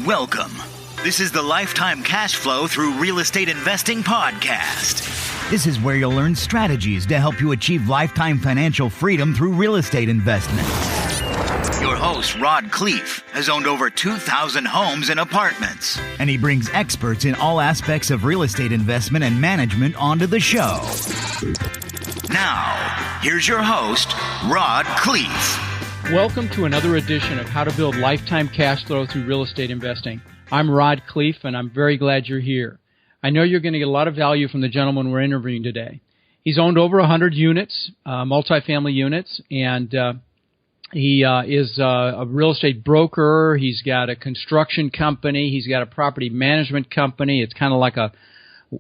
Welcome. This is the Lifetime Cash Flow Through Real Estate Investing podcast. This is where you'll learn strategies to help you achieve lifetime financial freedom through real estate investment. Your host, Rod Khleif, has owned over 2,000 homes and apartments, and he brings experts in all aspects of real estate investment and management onto the show. Now, here's your host, Rod Khleif. Welcome to another edition of How to Build Lifetime Cash Flow Through Real Estate Investing. I'm Rod Khleif, and I'm very glad you're here. I know you're going to get a lot of value from the gentleman we're interviewing today. He's owned over 100 units, multifamily units, and he is a real estate broker. He's got a construction company. He's got a property management company. It's kind of like a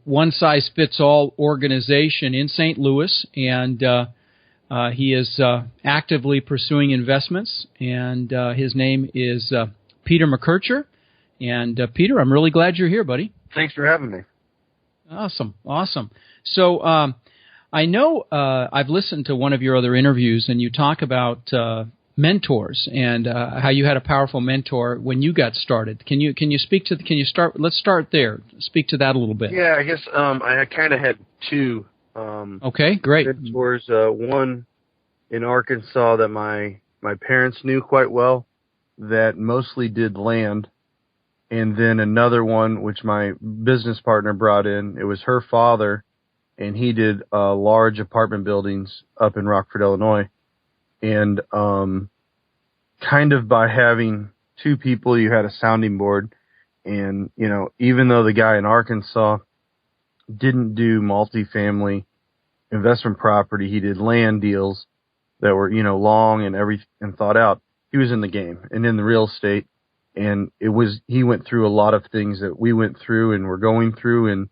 one-size-fits-all organization in St. Louis, and he is actively pursuing investments, and his name is Peter MacKercher. And Peter, I'm really glad you're here, buddy. Thanks for having me. Awesome. So I know I've listened to one of your other interviews, and you talk about mentors and how you had a powerful mentor when you got started. Can you speak to? Let's start there. Speak to that a little bit. Yeah, I guess I kind of had two. Okay, great. Mentors, one in Arkansas that my parents knew quite well, that mostly did land, and then another one which my business partner brought in. It was her father, and he did large apartment buildings up in Rockford, Illinois, and kind of by having two people, you had a sounding board, and even though the guy in Arkansas didn't do multifamily investment property, he did land deals that were, long and thought out. He was in the game and in the real estate, and he went through a lot of things that we went through and were going through, and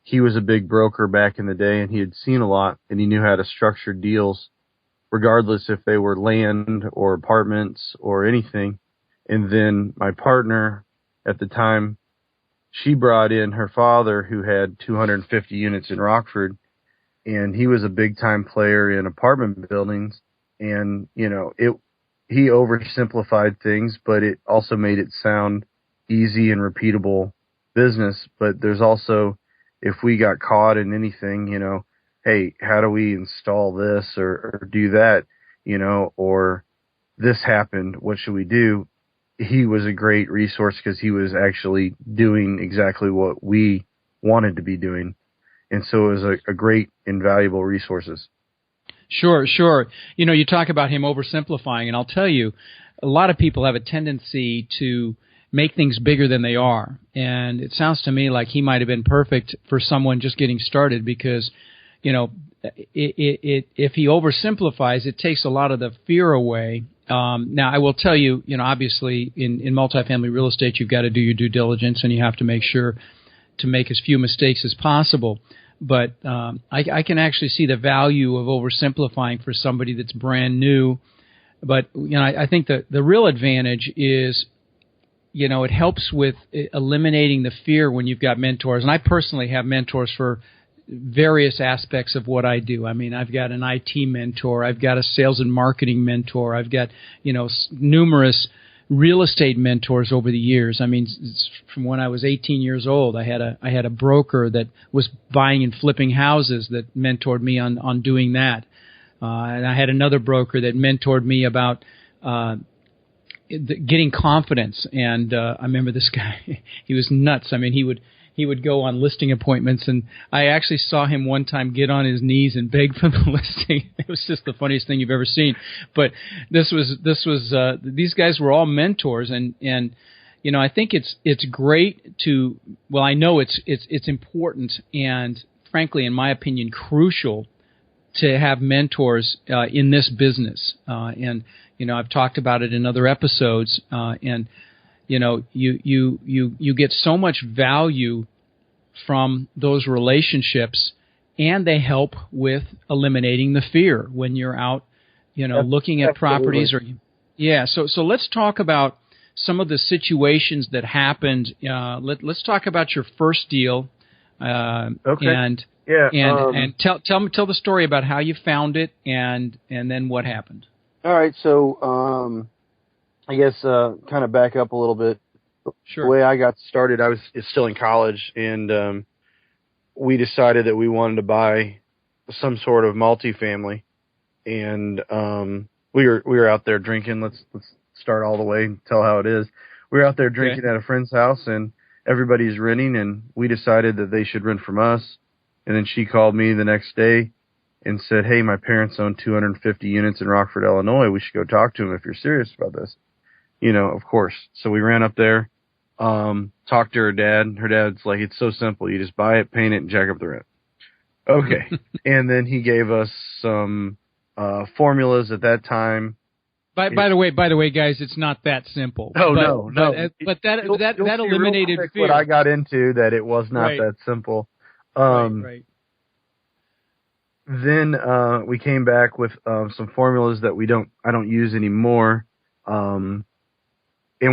he was a big broker back in the day, and he had seen a lot, and he knew how to structure deals, regardless if they were land or apartments or anything. And then my partner at the time, she brought in her father, who had 250 units in Rockford, and he was a big-time player in apartment buildings. And, he oversimplified things, but it also made it sound easy and repeatable business. But there's also, if we got caught in anything, hey, how do we install this or do that, or this happened, what should we do? He was a great resource because he was actually doing exactly what we wanted to be doing. And so it was a great, invaluable resources. Sure. You talk about him oversimplifying, and I'll tell you, a lot of people have a tendency to make things bigger than they are. And it sounds to me like he might have been perfect for someone just getting started because, if he oversimplifies, it takes a lot of the fear away. Now, I will tell you, obviously in multifamily real estate, you've got to do your due diligence, and you have to make sure to make as few mistakes as possible. But I can actually see the value of oversimplifying for somebody that's brand new. But, I think the real advantage is, it helps with eliminating the fear when you've got mentors. And I personally have mentors for various aspects of what I do. I mean, I've got an IT mentor. I've got a sales and marketing mentor. I've got, numerous real estate mentors over the years. I mean, from when I was 18 years old, I had a broker that was buying and flipping houses that mentored me on doing that. And I had another broker that mentored me about getting confidence. And I remember this guy, he was nuts. I mean, he would go on listing appointments, and I actually saw him one time get on his knees and beg for the listing. It was just the funniest thing you've ever seen. But this was these guys were all mentors, and I think it's great to, well, I know it's important and frankly, in my opinion, crucial to have mentors in this business. And I've talked about it in other episodes, and you get so much value from those relationships, and they help with eliminating the fear when you're out, looking at properties. So let's talk about some of the situations that happened. Let's talk about your first deal. Okay. And tell the story about how you found it and then what happened. All right. So I guess kind of back up a little bit. The way I got started, I was still in college, and we decided that we wanted to buy some sort of multifamily, and we were out there drinking. Let's start all the way and tell how it is. We were out there drinking at a friend's house, and everybody's renting, and we decided that they should rent from us. And then she called me the next day and said, "Hey, my parents own 250 units in Rockford, Illinois. We should go talk to them if you're serious about this." Of course. So we ran up there, talked to her dad. Her dad's like, "It's so simple. You just buy it, paint it, and jack up the rent." Okay. And then he gave us some formulas at that time. By the way, guys, it's not that simple. Oh, no. But that eliminated fear. What I got into, that it was not that simple. Right. Then we came back with some formulas that I don't use anymore. And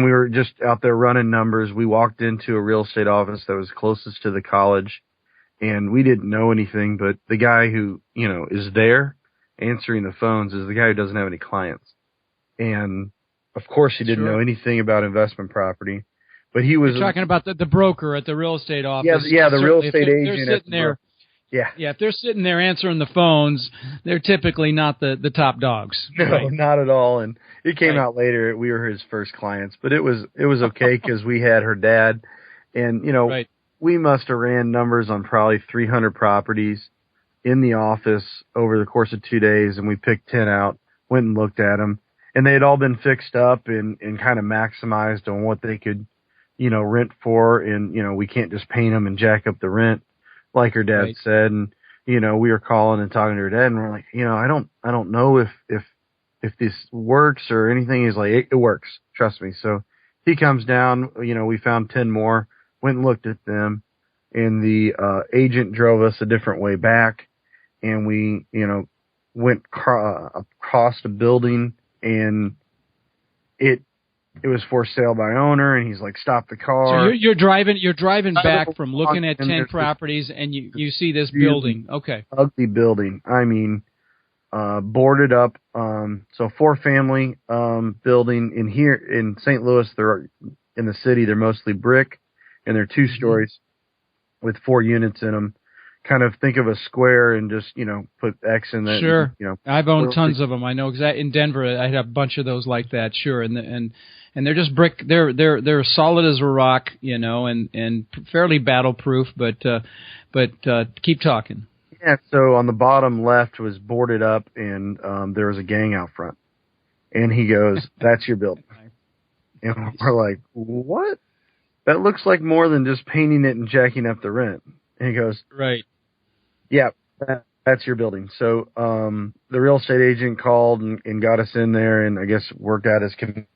we were just out there running numbers. We walked into a real estate office that was closest to the college, and we didn't know anything, but the guy who, is there answering the phones is the guy who doesn't have any clients. And of course he didn't know anything about investment property, but he was talking about the broker at the real estate office. Yeah, the real estate agent. They're sitting there. Yeah, if they're sitting there answering the phones, they're typically not the top dogs. No, not at all. And it came out later. We were his first clients, but it was okay because we had her dad, and we must have ran numbers on probably 300 properties in the office over the course of 2 days, and we picked 10 out, went and looked at them, and they had all been fixed up and kind of maximized on what they could, rent for, and we can't just paint them and jack up the rent, like her dad said. And we were calling and talking to her dad, and we're like, I don't know if this works or anything. He's like, it works, trust me. So he comes down, we found 10 more, went and looked at them, and the agent drove us a different way back, and we went across the building, and it was for sale by owner, and he's like, "Stop the car." So you're driving back from looking at 10 properties, and you see this building. Okay. Ugly building. I mean, boarded up. So 4-family building in here in St. Louis. They're in the city. They're mostly brick, and they're 2 stories with 4 units in them. Kind of think of a square and just, put X in that. Sure. I've owned tons of them. I know exactly. In Denver, I had a bunch of those like that. Sure. And they're just brick. They're solid as a rock, and fairly battle proof, but keep talking. Yeah. So on the bottom left was boarded up, and there was a gang out front, and he goes, "That's your building." And we're like, "What? That looks like more than just painting it and jacking up the rent." And he goes, "Right. Yeah, that's your building." So the real estate agent called and got us in there, and I guess worked out his commission.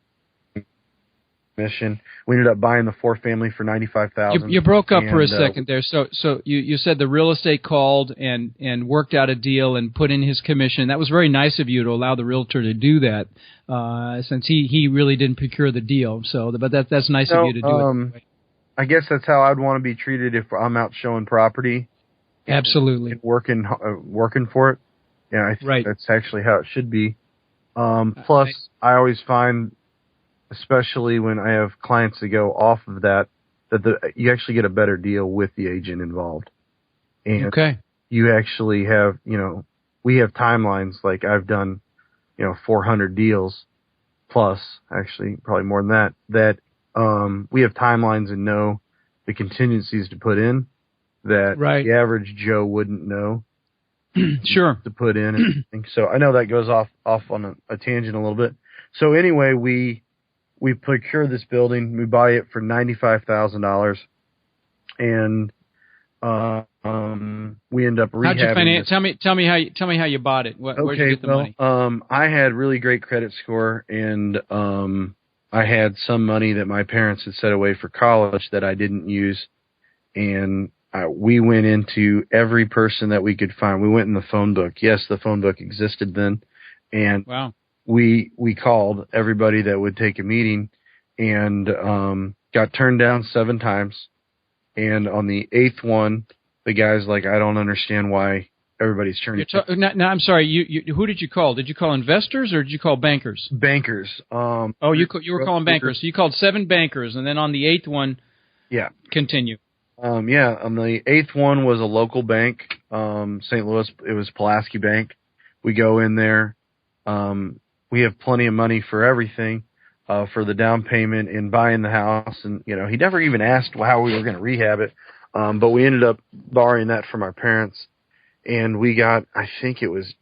We ended up buying the 4-family for $95,000. You broke up for a second there. So you said the real estate called and worked out a deal and put in his commission. That was very nice of you to allow the realtor to do that, since he really didn't procure the deal. So, but that's nice of you to do it. I guess that's how I'd want to be treated if I'm out showing property. Absolutely. And working for it. Yeah, I think that's actually how it should be. Plus, I always find, especially when I have clients that go off of that you actually get a better deal with the agent involved. And you actually have, we have timelines. Like I've done, 400 deals plus, actually probably more than that we have timelines and know the contingencies to put in that the average Joe wouldn't know. Sure. To put in. And so I know that goes off on a tangent a little bit. So anyway, we procure this building. We buy it for $95,000, and we end up rehabbing. How'd you finance? Tell me how you bought it. Where'd you get the money? I had really great credit score, and I had some money that my parents had set away for college that I didn't use, and we went into every person that we could find. We went in the phone book. Yes, the phone book existed then, and we called everybody that would take a meeting, and got turned down 7 times. And on the 8th one, the guy's like, "I don't understand why everybody's turning. Now, I'm sorry. Who did you call? Did you call investors or did you call bankers? Bankers. You were calling bankers. So you called 7 bankers, and then on the 8th one, continue. On the 8th one was a local bank, St. Louis. It was Pulaski Bank. We go in there. We have plenty of money for everything, for the down payment and buying the house. And, he never even asked how we were going to rehab it. But we ended up borrowing that from our parents. And we got, I think it was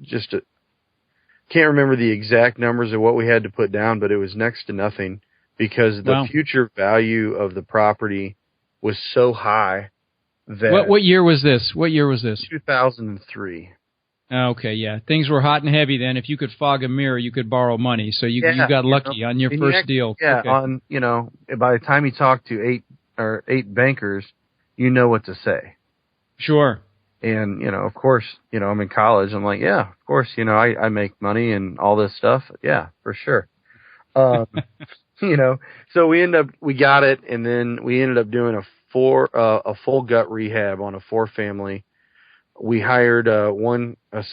can't remember the exact numbers of what we had to put down, but it was next to nothing because the future value of the property was so high that. What year was this? 2003. Okay, yeah. Things were hot and heavy then. If you could fog a mirror, you could borrow money. So you got lucky on your first deal. Yeah, okay. By the time you talk to 8 bankers, you know what to say. Sure. And, of course, I'm in college. I'm like, yeah, of course, I make money and all this stuff. Yeah, for sure. So we got it, and then we ended up doing a full gut rehab on a 4-family. We hired a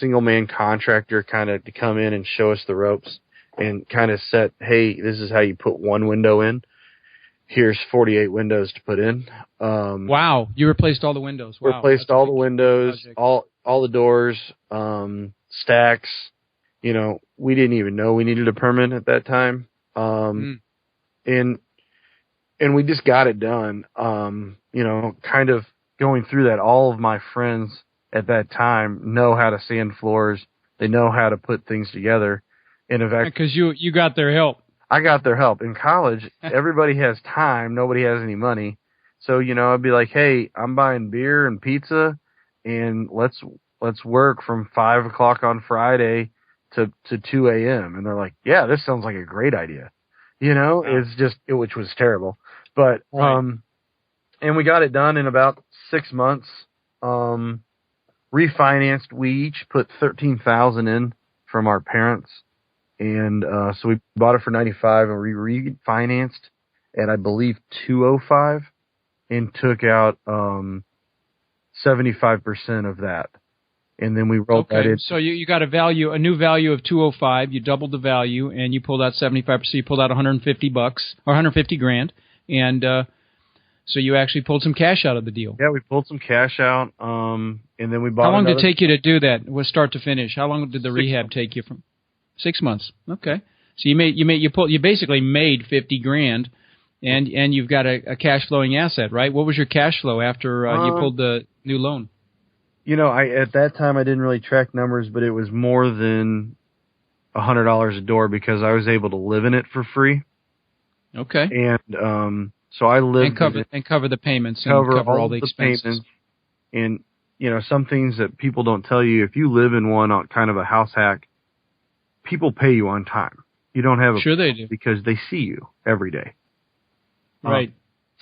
single man contractor kind of to come in and show us the ropes and kind of set, hey, this is how you put one window in. Here's 48 windows to put in. Wow, you replaced all the windows. Wow. Replaced all the windows, all the doors, stacks. We didn't even know we needed a permit at that time. And we just got it done. Kind of going through that, all of my friends at that time know how to sand floors. They know how to put things together. And in fact, because you got their help. I got their help. In college, everybody has time. Nobody has any money. So, I'd be like, hey, I'm buying beer and pizza, and let's work from 5 o'clock on Friday to 2 a.m. And they're like, yeah, this sounds like a great idea. It's just, which was terrible. But, and we got it done in about 6 months. Refinanced. We each put $13,000 in from our parents. And so we bought it for $95, and we refinanced at, I believe, $205, and took out 75% of that. And then we rolled that in. So you got a new value of $205. You doubled the value, and you pulled out 75%. You pulled out $150 or $150,000, and so you actually pulled some cash out of the deal. Yeah, we pulled some cash out, and then we bought. How long did it take you to do that? Start to finish? How long did the rehab take you from? 6 months. Okay. So you basically made $50,000, and you've got a cash flowing asset, right? What was your cash flow after you pulled the new loan? At that time I didn't really track numbers, but it was more than $100 a door because I was able to live in it for free. Okay. And so I lived and cover the payments and cover all the expenses. Payments. And some things that people don't tell you, if you live in one on kind of a house hack, people pay you on time. You don't have sure they do because they see you every day. Right.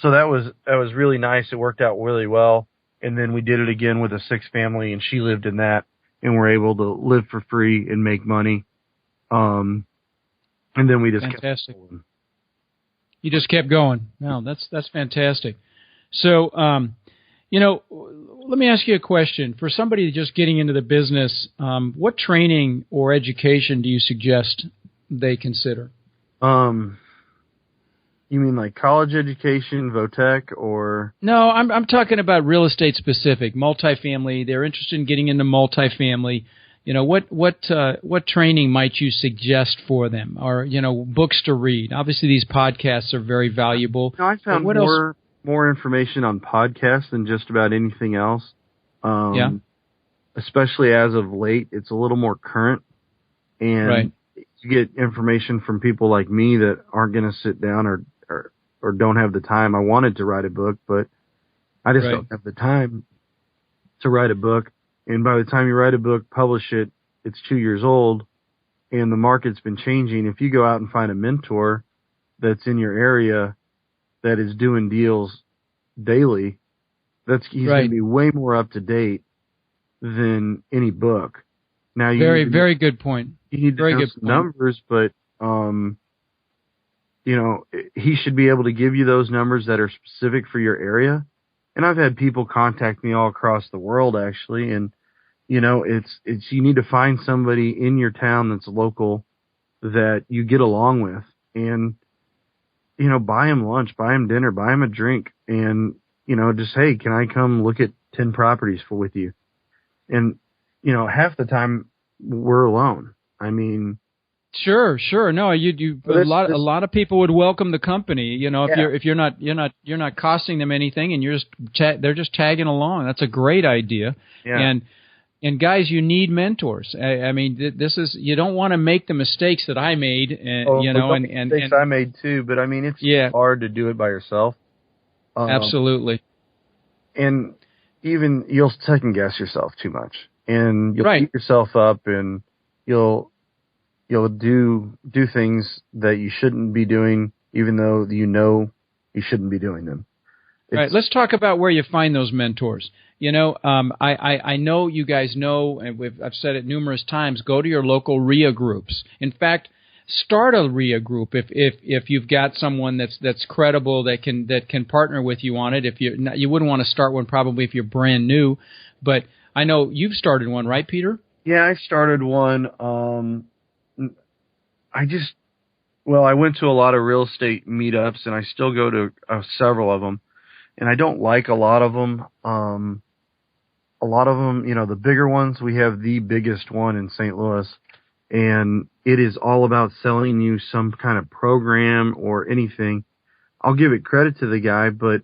So that was really nice. It worked out really well. And then we did it again with a 6-family, and she lived in that, and we're able to live for free and make money. And then we just fantastic. Kept going. You just kept going. No, that's fantastic. So, let me ask you a question. For somebody just getting into the business, what training or education do you suggest they consider? You mean like college education, Votech, or? No, I'm talking about real estate specific, multifamily. They're interested in getting into multifamily. What training might you suggest for them, or books to read? Obviously, these podcasts are very valuable. No, I found more information on podcasts than just about anything else. Especially as of late, it's a little more current, and you get information from people like me that aren't going to sit down or don't have the time. I wanted to write a book, but I just don't have the time to write a book. And by the time you write a book, publish it, it's 2 years old, and the market's been changing. If you go out and find a mentor that's in your area that is doing deals daily, he's going to be way more up to date than any book. Now, very good point. You need to know some numbers, but he should be able to give you those numbers that are specific for your area. And I've had people contact me all across the world, actually, and You know, it's you need to find somebody in your town that's local that you get along with, and you know, buy them lunch, buy them dinner, buy them a drink, and you know, just, hey, can I come look at 10 properties with you? And you know, half the time we're alone. I mean, sure. No, a lot of people would welcome the company. You know, if you're not costing them anything, and they're just tagging along. That's a great idea. Yeah. And guys, you need mentors. I mean, this is, you don't want to make the mistakes that I made. Mistakes I made too. But I mean, it's hard to do it by yourself. Absolutely. And even you'll second guess yourself too much, and you'll beat yourself up, and you'll do things that you shouldn't be doing, even though you know you shouldn't be doing them. Right. Let's talk about where you find those mentors. You know, I know you guys know, and I've said it numerous times, go to your local RIA groups. In fact, start a RIA group if you've got someone that's credible that can partner with you on it. If you wouldn't want to start one probably if you're brand new, but I know you've started one, right, Peter? Yeah, I started one. I went to a lot of real estate meetups, and I still go to several of them, and I don't like a lot of them. A lot of them, you know, the bigger ones, we have the biggest one in St. Louis, and it is all about selling you some kind of program or anything. I'll give it credit to the guy, but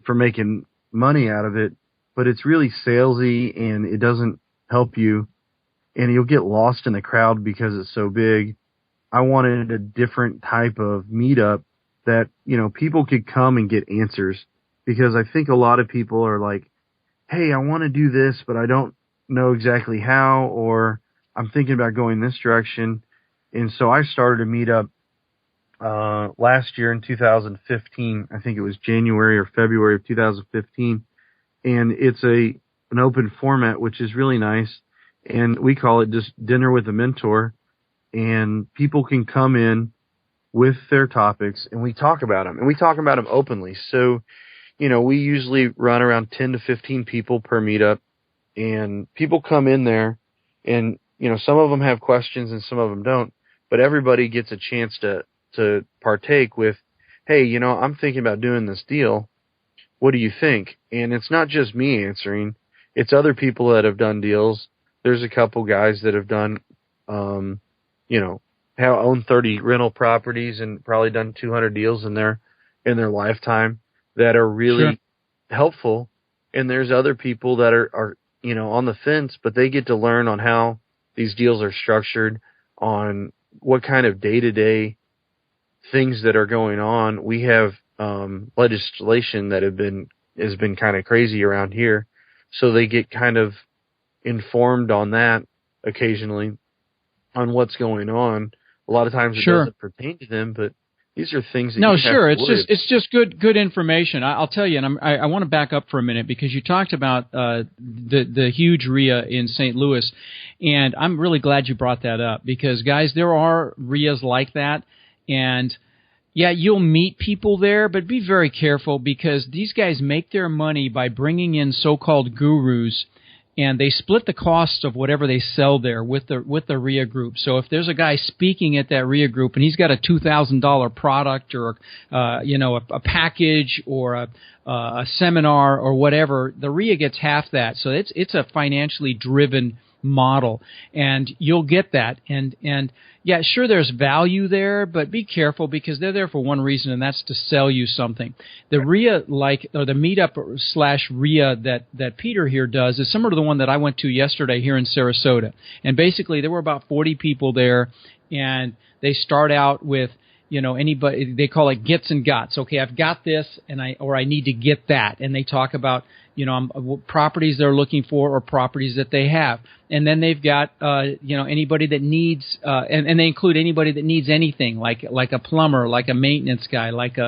for making money out of it, but it's really salesy, and it doesn't help you, and you'll get lost in the crowd because it's so big. I wanted a different type of meetup that, you know, people could come and get answers, because I think a lot of people are like, hey, I want to do this, but I don't know exactly how, or I'm thinking about going this direction. And so I started a meetup last year in 2015. I think it was January or February of 2015. And it's an open format, which is really nice. And we call it just Dinner with a Mentor. And people can come in with their topics, and we talk about them. And we talk about them openly. So, you know, we usually run around 10 to 15 people per meetup, and people come in there, and, you know, some of them have questions and some of them don't, but everybody gets a chance to partake with, hey, you know, I'm thinking about doing this deal. What do you think? And it's not just me answering. It's other people that have done deals. There's a couple guys that have done, you know, have owned 30 rental properties and probably done 200 deals in their lifetime that are really helpful. And there's other people that are, you know, on the fence, but they get to learn on how these deals are structured, on what kind of day-to-day things that are going on. We have legislation that has been kind of crazy around here, so they get kind of informed on that occasionally, on what's going on. A lot of times it doesn't pertain to them, but these are things that you have to live. It's just good information. I'll tell you, and I want to back up for a minute, because you talked about the huge RIA in St. Louis, and I'm really glad you brought that up, because guys, there are RIAs like that, and yeah, you'll meet people there, but be very careful, because these guys make their money by bringing in so-called gurus, and they split the costs of whatever they sell there with the RIA group. So if there's a guy speaking at that RIA group and he's got a $2,000 product, or a package, or a seminar or whatever, the RIA gets half that. So it's a financially driven model, and you'll get that. And yeah, sure, there's value there, but be careful, because they're there for one reason, and that's to sell you something. The RIA, or the meetup/RIA that Peter here does, is similar to the one that I went to yesterday here in Sarasota. And basically, there were about 40 people there, and they start out with, you know, anybody, they call it gets and gots. Okay, I've got this, or I need to get that, and they talk about, you know, properties they're looking for, or properties that they have. And then they've got, anybody that needs, and they include anybody that needs anything, like a plumber, like a maintenance guy, like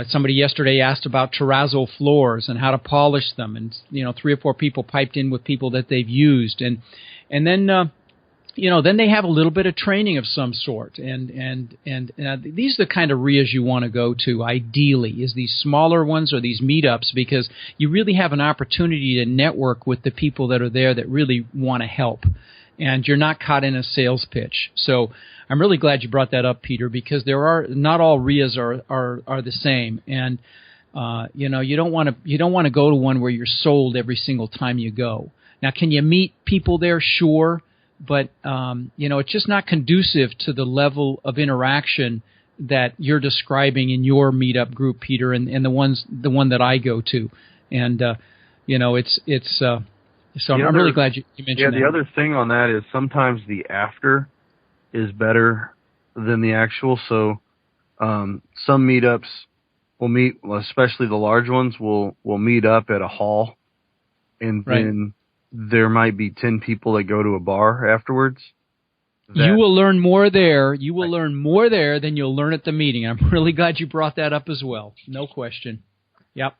somebody yesterday asked about terrazzo floors and how to polish them. And, you know, 3 or 4 people piped in with people that they've used. And then then they have a little bit of training of some sort, and these are the kind of RIAs you want to go to. Ideally, is these smaller ones or these meetups, because you really have an opportunity to network with the people that are there that really want to help, and you're not caught in a sales pitch. So I'm really glad you brought that up, Peter, because not all RIAs are the same, and you don't want to go to one where you're sold every single time you go. Now, can you meet people there? Sure. But, it's just not conducive to the level of interaction that you're describing in your meetup group, Peter, and the one that I go to. And, so I'm really glad you mentioned that. Yeah, the other thing on that is sometimes the after is better than the actual. So, some meetups will meet, especially the large ones, will meet up at a hall, and then there might be 10 people that go to a bar afterwards. You will learn more there. You will learn more there than you'll learn at the meeting. I'm really glad you brought that up as well. No question. Yep.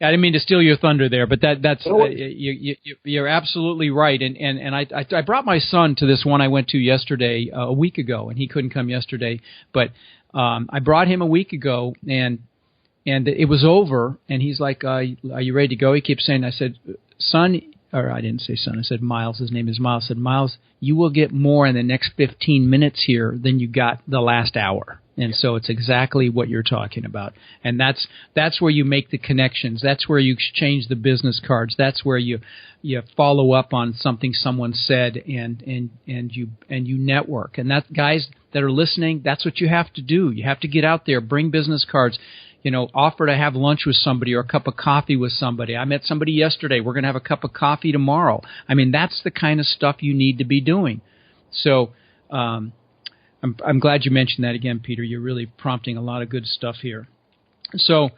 I didn't mean to steal your thunder there, but that's you're absolutely right. And I brought my son to this one I went to yesterday, a week ago, and he couldn't come yesterday. But I brought him a week ago, and it was over, and he's like, "Are you ready to go?" He keeps saying. I said, "Son." Or I didn't say son, I said Miles. His name is Miles. I said, Miles, you will get more in the next 15 minutes here than you got the last hour. And so it's exactly what you're talking about. And that's where you make the connections. That's where you exchange the business cards. That's where you follow up on something someone said and you network. And that, guys that are listening, that's what you have to do. You have to get out there, bring business cards. Offer to have lunch with somebody or a cup of coffee with somebody. I met somebody yesterday. We're going to have a cup of coffee tomorrow. I mean, that's the kind of stuff you need to be doing. So I'm glad you mentioned that again, Peter. You're really prompting a lot of good stuff here. So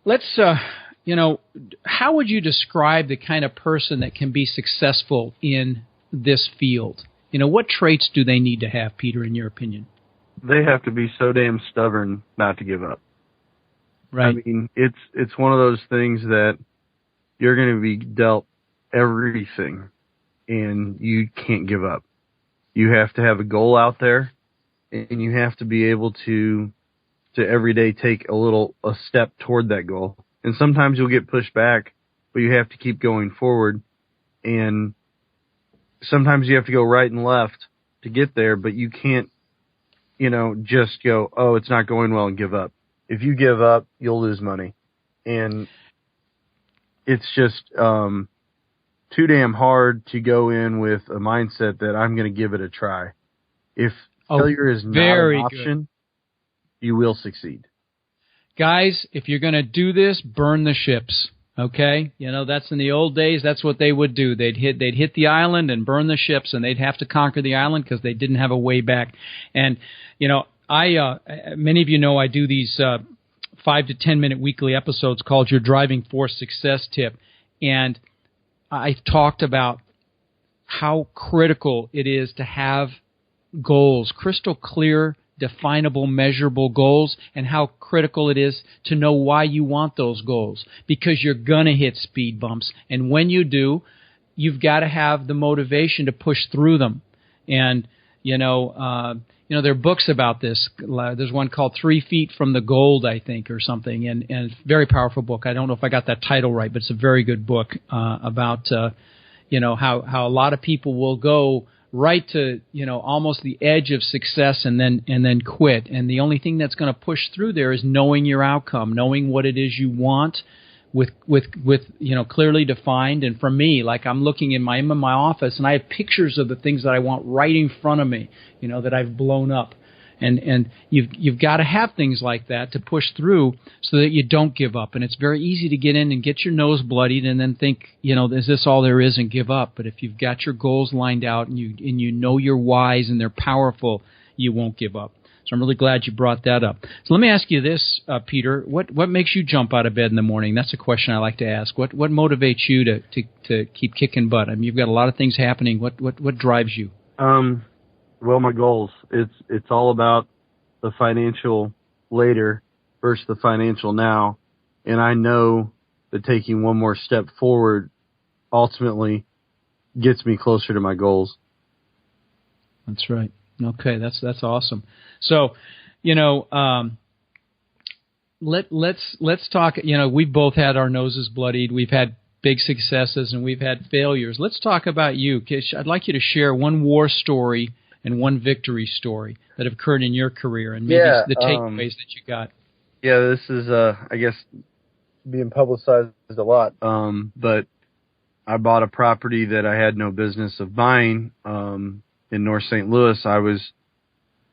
let's, how would you describe the kind of person that can be successful in this field? What traits do they need to have, Peter, in your opinion? They have to be so damn stubborn not to give up. Right. I mean, it's one of those things that you're going to be dealt everything, and you can't give up. You have to have a goal out there, and you have to be able to every day take a step toward that goal. And sometimes you'll get pushed back, but you have to keep going forward. And sometimes you have to go right and left to get there, but you can't, just go, oh, it's not going well, and give up. If you give up, you'll lose money. And it's just too damn hard to go in with a mindset that I'm going to give it a try. If failure is not an option, you will succeed. Guys, if you're going to do this, burn the ships. Okay? That's in the old days, that's what they would do. They'd hit the island and burn the ships, and they'd have to conquer the island because they didn't have a way back. And, many of you know I do these 5 to 10 minute weekly episodes called Your Driving Force Success Tip, and I talked about how critical it is to have goals, crystal clear, definable, measurable goals, and how critical it is to know why you want those goals, because you're going to hit speed bumps, and when you do, you've got to have the motivation to push through them. And there are books about this. There's one called 3 Feet from the Gold, I think, or something, and it's a very powerful book. I don't know if I got that title right, but it's a very good book about how a lot of people will go right to almost the edge of success and then quit. And the only thing that's going to push through there is knowing your outcome, knowing what it is you want, with clearly defined. And for me, like I'm looking in my office and I have pictures of the things that I want right in front of me, that I've blown up. And you've got to have things like that to push through so that you don't give up. And it's very easy to get in and get your nose bloodied and then think, is this all there is, and give up. But if you've got your goals lined out and you know your whys and they're powerful, you won't give up. So I'm really glad you brought that up. So let me ask you this, Peter. What makes you jump out of bed in the morning? That's a question I like to ask. What motivates you to keep kicking butt? I mean, you've got a lot of things happening. What drives you? Well, my goals. It's all about the financial later versus the financial now. And I know that taking one more step forward ultimately gets me closer to my goals. That's right. Okay, that's awesome. So, let's talk. We've both had our noses bloodied. We've had big successes and we've had failures. Let's talk about you. I'd like you to share one war story and one victory story that have occurred in your career, and maybe the takeaways that you got. Yeah, this is, I guess, being publicized a lot. But I bought a property that I had no business of buying in North St. Louis. I was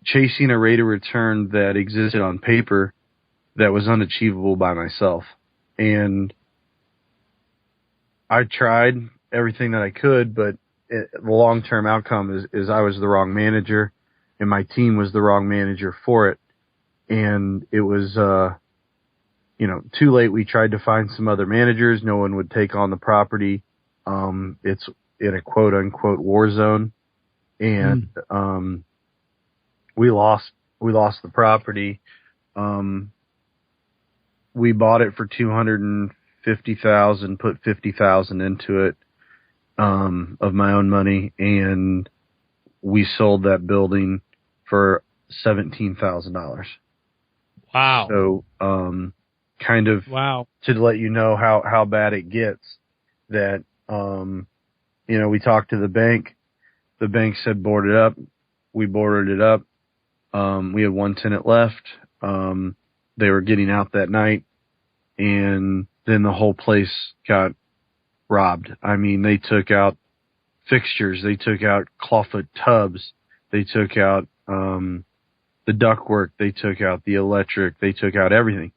chasing a rate of return that existed on paper that was unachievable by myself. And I tried everything that I could, but the long-term outcome is I was the wrong manager, and my team was the wrong manager for it. And it was, too late. We tried to find some other managers. No one would take on the property. It's in a quote-unquote war zone. And we lost the property. We bought it for $250,000, put $50,000 into it. Of my own money, and we sold that building for $17,000. Wow. So, kind of to let you know how bad it gets, that, we talked to the bank. The bank said board it up. We boarded it up. We had one tenant left. They were getting out that night, and then the whole place got robbed. I mean, they took out fixtures, they took out clawfoot tubs, they took out the ductwork, they took out the electric, they took out everything.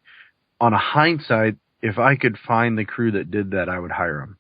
On a hindsight, if I could find the crew that did that, I would hire them.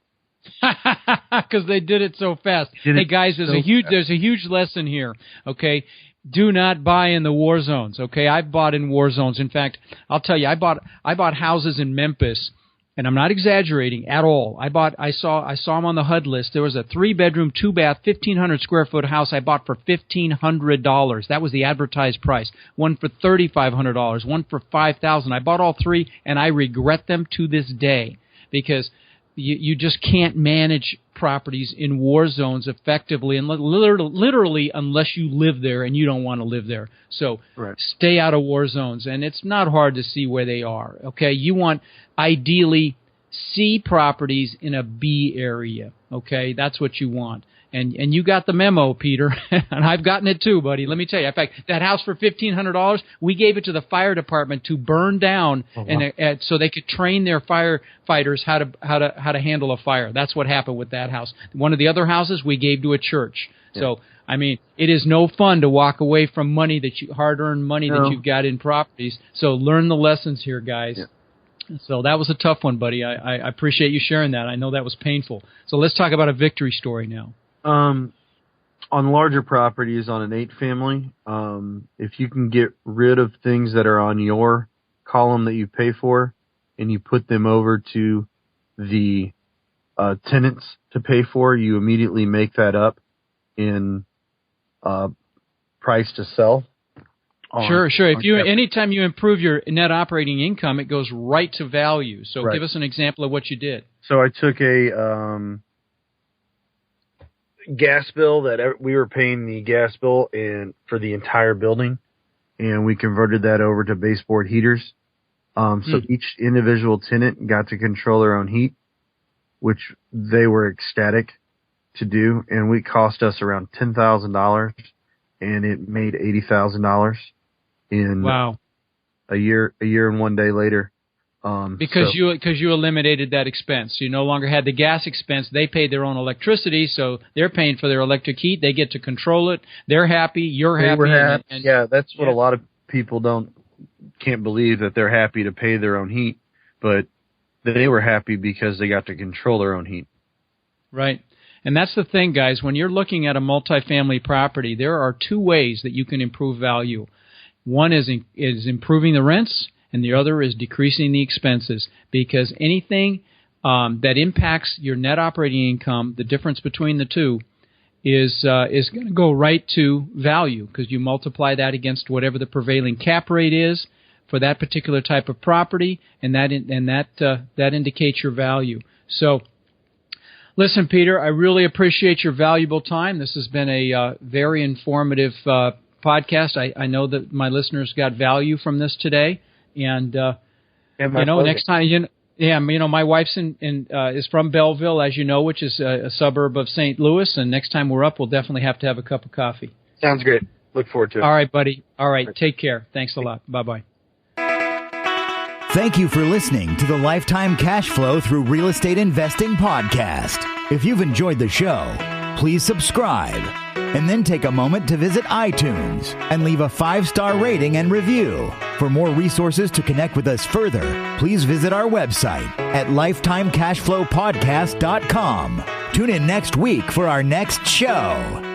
Because they did it so fast. Hey guys, there's a huge lesson here. Okay, do not buy in the war zones. Okay, I've bought in war zones. In fact, I'll tell you, I bought houses in Memphis. And I'm not exaggerating at all. I saw them on the HUD list. There was a 3-bedroom, 2-bath, 1,500 square foot house I bought for $1,500. That was the advertised price. One for $3,500. One for $5,000. I bought all three, and I regret them to this day because you just can't manage properties in war zones effectively, and literally unless you live there and you don't want to live there. So Stay out of war zones, and it's not hard to see where they are. Okay, you want ideally C properties in a B area. Okay, that's what you want. And you got the memo, Peter, and I've gotten it too, buddy. Let me tell you. In fact, that house for $1,500, we gave it to the fire department to burn down, and so they could train their firefighters how to handle a fire. That's what happened with that house. One of the other houses we gave to a church. Yeah. So I mean, it is no fun to walk away from money hard-earned money that you've got in properties. So learn the lessons here, guys. Yeah. So that was a tough one, buddy. I appreciate you sharing that. I know that was painful. So let's talk about a victory story now. On larger properties, on an 8-family, if you can get rid of things that are on your column that you pay for, and you put them over to the tenants to pay for, you immediately make that up in price to sell. Sure. Anytime you improve your net operating income, it goes right to value. So give us an example of what you did. So I took a gas bill that we were paying the gas bill for the entire building, and we converted that over to baseboard heaters. So each individual tenant got to control their own heat, which they were ecstatic to do, and it cost us around $10,000, and it made $80,000 in a year and 1 day later. Because you eliminated that expense. You no longer had the gas expense. They paid their own electricity, so they're paying for their electric heat. They get to control it. They're happy. You're happy. That's what a lot of people can't believe, that they're happy to pay their own heat, but they were happy because they got to control their own heat. Right. And that's the thing, guys. When you're looking at a multifamily property, there are two ways that you can improve value. One is improving the rents, and the other is decreasing the expenses, because anything that impacts your net operating income, the difference between the two, is going to go right to value, because you multiply that against whatever the prevailing cap rate is for that particular type of property, and that indicates your value. So Listen, Peter, I really appreciate your valuable time. This has been a very informative podcast. I know that my listeners got value from this today, and next time, my wife's is from Belleville, as you know, which is a suburb of St. Louis, and next time we're up, we'll definitely have to have a cup of coffee. Sounds great. Look forward to it. All right, buddy. All right, take care. Thanks a lot. Bye-bye. Thank you for listening to the Lifetime Cash Flow Through Real Estate Investing podcast. If you've enjoyed the show, please subscribe and then take a moment to visit iTunes and leave a 5-star rating and review. For more resources to connect with us further, please visit our website at lifetimecashflowpodcast.com. Tune in next week for our next show.